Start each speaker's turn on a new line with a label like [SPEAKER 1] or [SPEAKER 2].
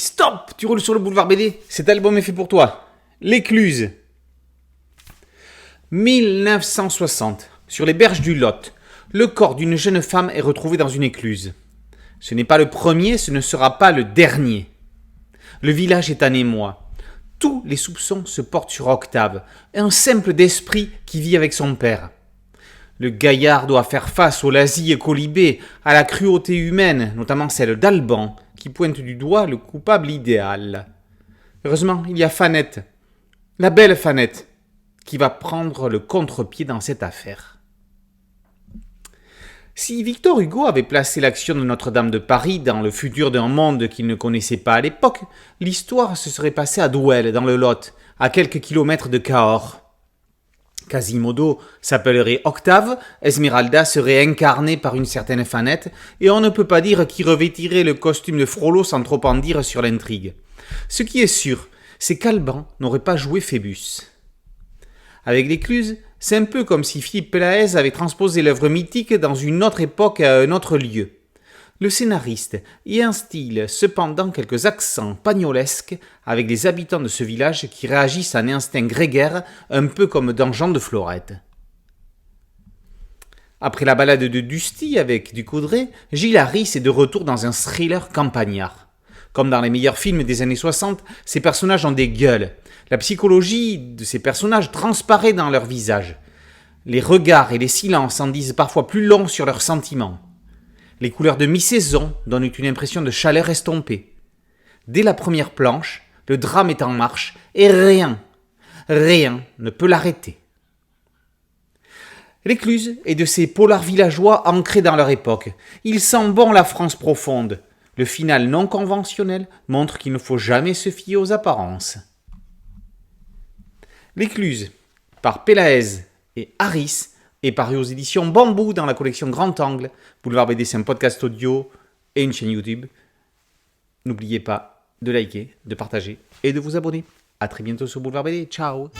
[SPEAKER 1] stop, tu roules sur le boulevard BD, cet album est fait pour toi. L'Écluse. 1960, sur les berges du Lot, le corps d'une jeune femme est retrouvé dans une écluse. Ce n'est pas le premier, ce ne sera pas le dernier. Le village est en émoi. Tous les soupçons se portent sur Octave, un simple d'esprit qui vit avec son père. Le gaillard doit faire face aux lazzi et colibés, à la cruauté humaine, notamment celle d'Alban, qui pointe du doigt le coupable idéal. Heureusement, il y a Fanette, la belle Fanette, qui va prendre le contre-pied dans cette affaire. Si Victor Hugo avait placé l'action de Notre-Dame de Paris dans le futur d'un monde qu'il ne connaissait pas à l'époque, l'histoire se serait passée à Douel, dans le Lot, à quelques kilomètres de Cahors. Quasimodo s'appellerait Octave, Esmeralda serait incarnée par une certaine Fanette, et on ne peut pas dire qui revêtirait le costume de Frollo sans trop en dire sur l'intrigue. Ce qui est sûr, c'est qu'Alban n'aurait pas joué Phébus. Avec l'Écluse, c'est un peu comme si Philippe Pelaez avait transposé l'œuvre mythique dans une autre époque et à un autre lieu. Le scénariste y instille cependant quelques accents pagnolesques avec les habitants de ce village qui réagissent à un instinct grégaire, un peu comme dans Jean de Florette. Après la balade de Dusty avec Ducoudray, Gilles Harris est de retour dans un thriller campagnard. Comme dans les meilleurs films des années 60, ces personnages ont des gueules. La psychologie de ces personnages transparaît dans leur visage. Les regards et les silences en disent parfois plus long sur leurs sentiments. Les couleurs de mi-saison donnent une impression de chaleur estompée. Dès la première planche, le drame est en marche et rien ne peut l'arrêter. L'Écluse est de ces polars villageois ancrés dans leur époque. Il sent bon la France profonde. Le final non conventionnel montre qu'il ne faut jamais se fier aux apparences. L'Écluse, par Pelaez et Harris, est paru aux éditions Bambou dans la collection Grand Angle. Boulevard BD, c'est un podcast audio et une chaîne YouTube. N'oubliez pas de liker, de partager et de vous abonner. A très bientôt sur Boulevard BD. Ciao.